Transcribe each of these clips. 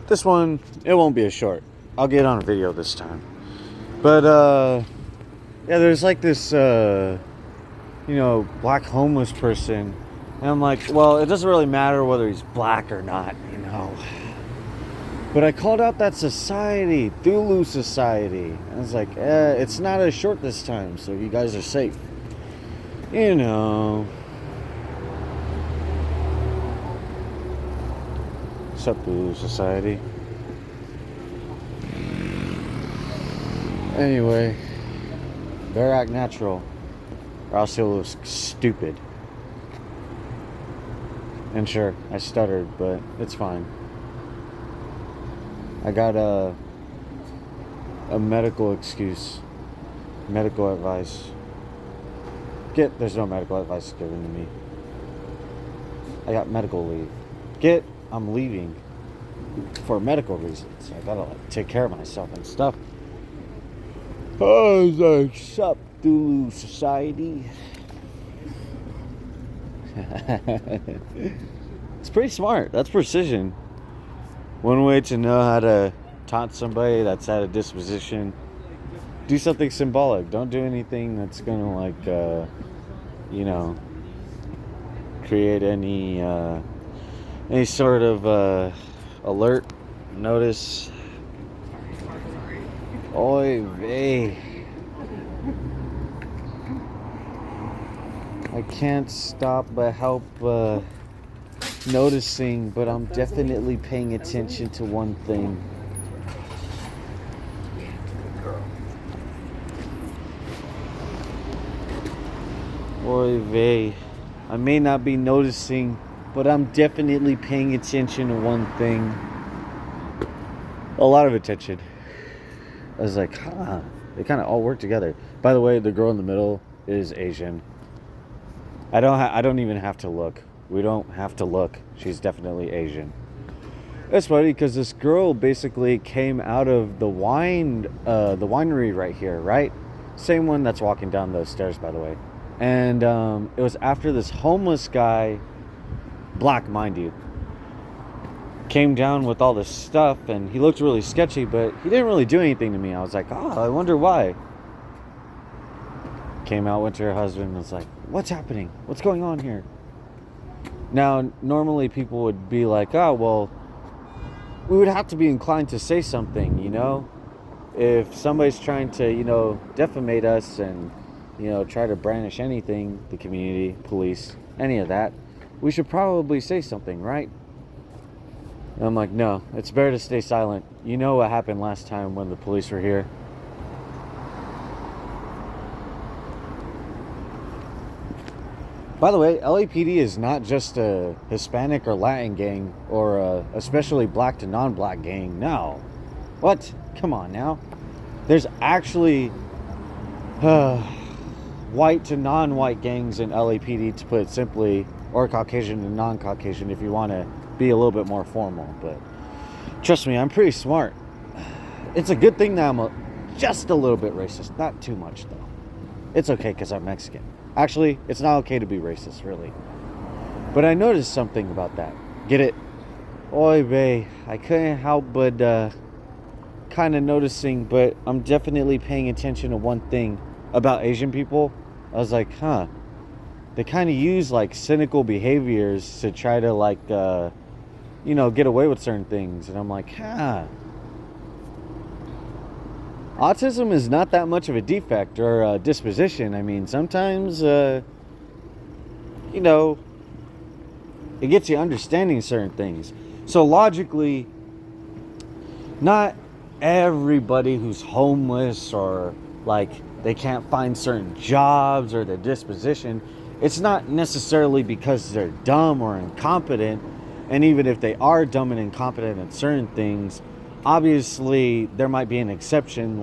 This one, it won't be a short. I'll get on a video this time. But, yeah, there's like this, black homeless person. And I'm like, well, it doesn't really matter whether he's black or not, But I called out that society, Thulu society. I was like, it's not a short this time, so you guys are safe. What's up, Thulu society? Anyway, better act natural, or else you'll look stupid. And sure, I stuttered, but it's fine. I got a medical excuse, medical advice. There's no medical advice given to me. I got medical leave. I'm leaving for medical reasons. I gotta take care of myself and stuff. Oh, like, sup, Thulu society. It's pretty smart. That's precision. One way to know how to taunt somebody that's at a disposition: do something symbolic. Don't do anything that's gonna create any sort of alert, notice. Oy vey. I can't stop but help noticing, but I'm definitely paying attention to one thing. Oy vey. I may not be noticing, but I'm definitely paying attention to one thing. A lot of attention. I was like, they kind of all work together. By the way, the girl in the middle is Asian. I don't even have to look. We don't have to look. She's definitely Asian. It's funny because this girl basically came out of the winery right here, right? Same one that's walking down those stairs, by the way. And it was after this homeless guy, black, mind you, came down with all this stuff, and he looked really sketchy, but he didn't really do anything to me. I was like, I wonder why. Came out, went to her husband, and was like, what's happening? What's going on here? Now, normally people would be like, well, we would have to be inclined to say something, If somebody's trying to, defamate us and, try to brandish anything, the community, police, any of that, we should probably say something, right? And I'm like, no, it's better to stay silent. You know what happened last time when the police were here. By the way, LAPD is not just a Hispanic or Latin gang or especially black to non-black gang. No. What? Come on now. There's actually white to non-white gangs in LAPD, to put it simply, or Caucasian to non-Caucasian if you want to be a little bit more formal. But trust me, I'm pretty smart. It's a good thing that I'm just a little bit racist. Not too much, though. It's okay because I'm Mexican. Actually, it's not okay to be racist, really. But I noticed something about that. Get it? Oy vey. I couldn't help but kind of noticing, but I'm definitely paying attention to one thing about Asian people. I was like, they kind of use cynical behaviors to try to get away with certain things. And I'm like, autism is not that much of a defect or a disposition. I mean, sometimes, it gets you understanding certain things. So logically, not everybody who's homeless or they can't find certain jobs or their disposition, it's not necessarily because they're dumb or incompetent. And even if they are dumb and incompetent at certain things, obviously there might be an exception,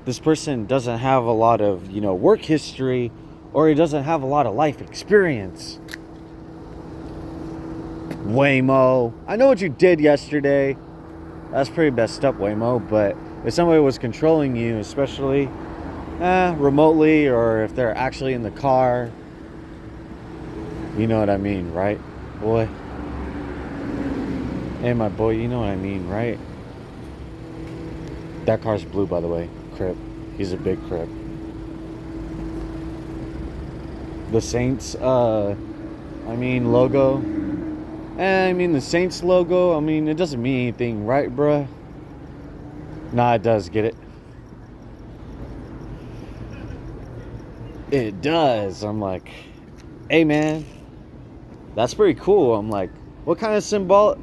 this person doesn't have a lot of, work history, or he doesn't have a lot of life experience. Waymo, I know what you did yesterday. That's pretty messed up, Waymo, but if somebody was controlling you, especially remotely, or if they're actually in the car, you know what I mean, right, boy? Hey, my boy, you know what I mean, right? That car's blue, by the way. Crip. He's a big crip. The Saints, logo. The Saints logo, it doesn't mean anything, right, bruh? Nah, it does, get it? It does. I'm like, hey, man, that's pretty cool. I'm like, what kind of symbol?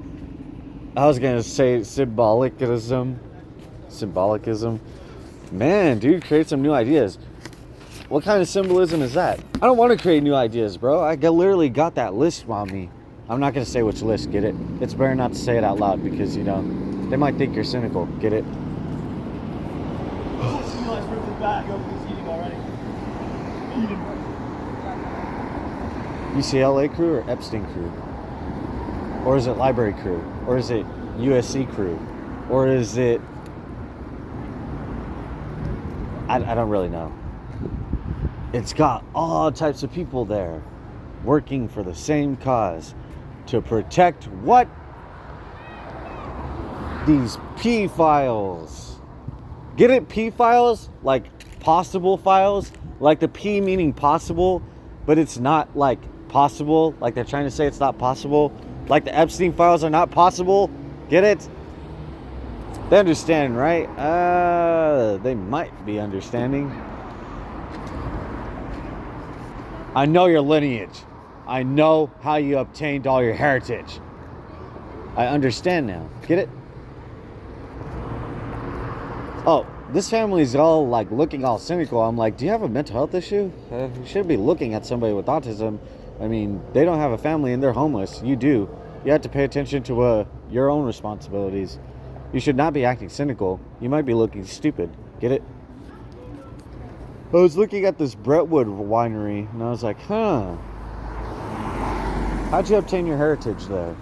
I was gonna say symbolicism. Man, dude, create some new ideas. What kind of symbolism is that? I don't want to create new ideas, bro. Literally got that list on me. I'm not gonna say which list, get it? It's better not to say it out loud because, they might think you're cynical, get it? UCLA crew or Epstein crew? Or is it library crew? Or is it USC crew? Or is it... I don't really know. It's got all types of people there working for the same cause to protect what? These P files. Get it? P files? Like possible files? Like the P meaning possible, but it's not like possible. Like they're trying to say it's not possible. Like the Epstein files are not possible. Get it? They understand, right? They might be understanding. I know your lineage. I know how you obtained all your heritage. I understand now. Get it? Oh, this family's all like looking all cynical. I'm like, do you have a mental health issue? You shouldn't be looking at somebody with autism. They don't have a family and they're homeless. You do. You have to pay attention to your own responsibilities. You should not be acting cynical. You might be looking stupid. Get it? I was looking at this Brentwood winery and I was like, huh. How'd you obtain your heritage there?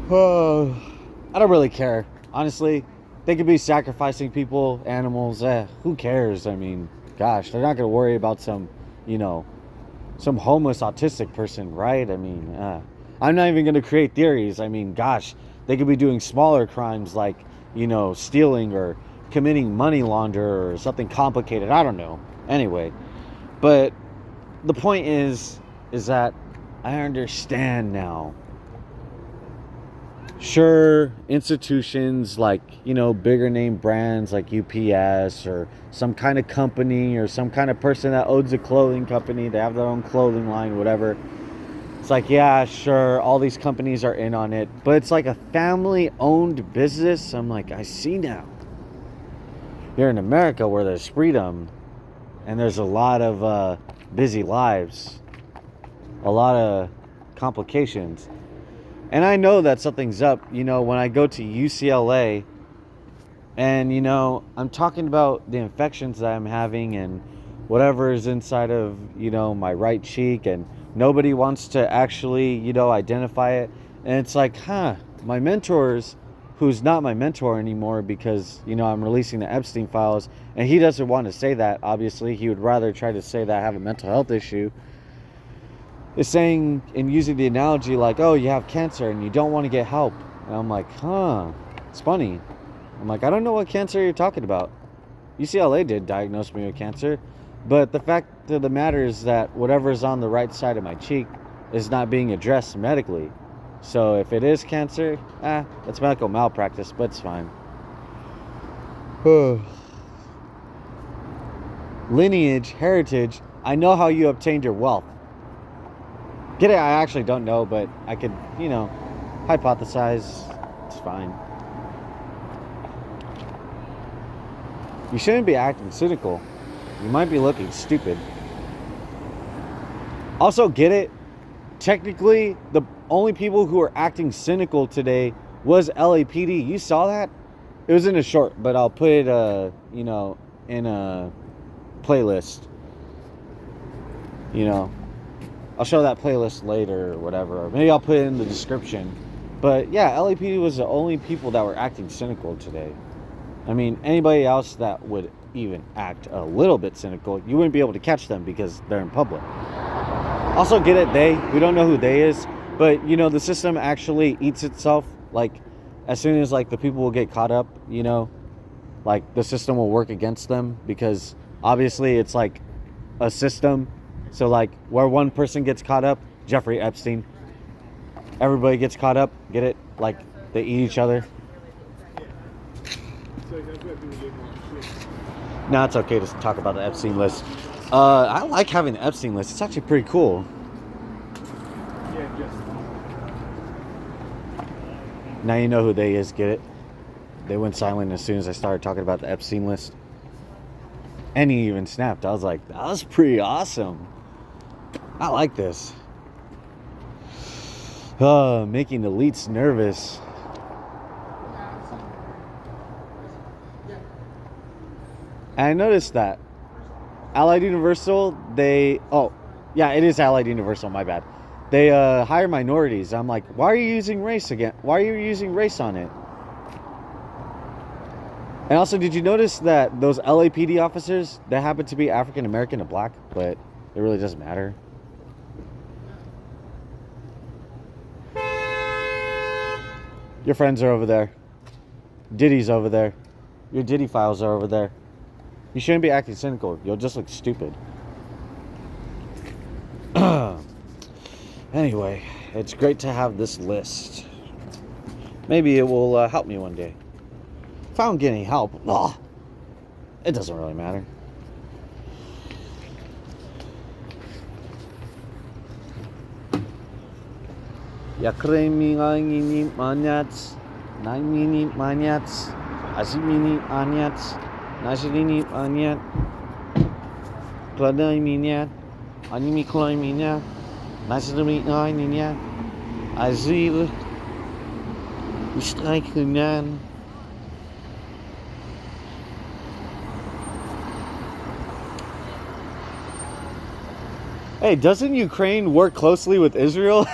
I don't really care. Honestly, they could be sacrificing people, animals. Who cares? Gosh, they're not going to worry about some homeless autistic person, right? I'm not even going to create theories. Gosh, they could be doing smaller crimes like, stealing or committing money launder or something complicated. I don't know. Anyway, but the point is that I understand now. Sure, institutions like, bigger name brands like UPS or some kind of company or some kind of person that owns a clothing company, they have their own clothing line, whatever. It's like, yeah, sure, all these companies are in on it, but it's like a family-owned business. I'm like, I see now. You're in America where there's freedom and there's a lot of busy lives, a lot of complications. And I know that something's up, when I go to UCLA and, I'm talking about the infections that I'm having and whatever is inside of, my right cheek, and nobody wants to actually, identify it. And it's like, my mentors, who's not my mentor anymore because, I'm releasing the Epstein files, and he doesn't want to say that, obviously. He would rather try to say that I have a mental health issue. Is saying and using the analogy like, oh, you have cancer and you don't want to get help. And I'm like, it's funny. I'm like, I don't know what cancer you're talking about. UCLA did diagnose me with cancer, but the fact of the matter is that whatever's on the right side of my cheek is not being addressed medically. So if it is cancer, that's medical malpractice, but it's fine. Lineage, heritage, I know how you obtained your wealth. Get it? I actually don't know, but I could, hypothesize. It's fine. You shouldn't be acting cynical. You might be looking stupid. Also, get it? Technically, the only people who are acting cynical today was LAPD. You saw that? It was in a short, but I'll put it, in a playlist. I'll show that playlist later or whatever. Or maybe I'll put it in the description. But yeah, LAPD was the only people that were acting cynical today. Anybody else that would even act a little bit cynical, you wouldn't be able to catch them because they're in public. Also, get it, they. We don't know who they is. But, you know, the system actually eats itself. Like, as soon as, like, the people will get caught up, you know, like, the system will work against them. Because, obviously, it's, like, a system. So, like, where one person gets caught up, Jeffrey Epstein, everybody gets caught up. Get it? Like, they eat each other. No, it's okay to talk about the Epstein list. I like having the Epstein list. It's actually pretty cool. Now you know who they is, get it? They went silent as soon as I started talking about the Epstein list. And he even snapped. I was like, that was pretty awesome. I like this. Making elites nervous. And I noticed that Allied Universal, it is Allied Universal, my bad. They hire minorities. I'm like, why are you using race again? Why are you using race on it? And also, did you notice that those LAPD officers, they happen to be African American and black, but it really doesn't matter? Your friends are over there. Diddy's over there. Your Diddy files are over there. You shouldn't be acting cynical. You'll just look stupid. Anyway, it's great to have this list. Maybe it will help me one day. If I don't get any help, it doesn't really matter. Yakremi mini manyats, nine mini manyats, azimini anyats, najini anyat, kladai minyat, animi kloi minyat, najimi ninyat, azil, istreikunyan. Hey, doesn't Ukraine work closely with Israel?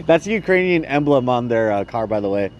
That's the Ukrainian emblem on their car, by the way.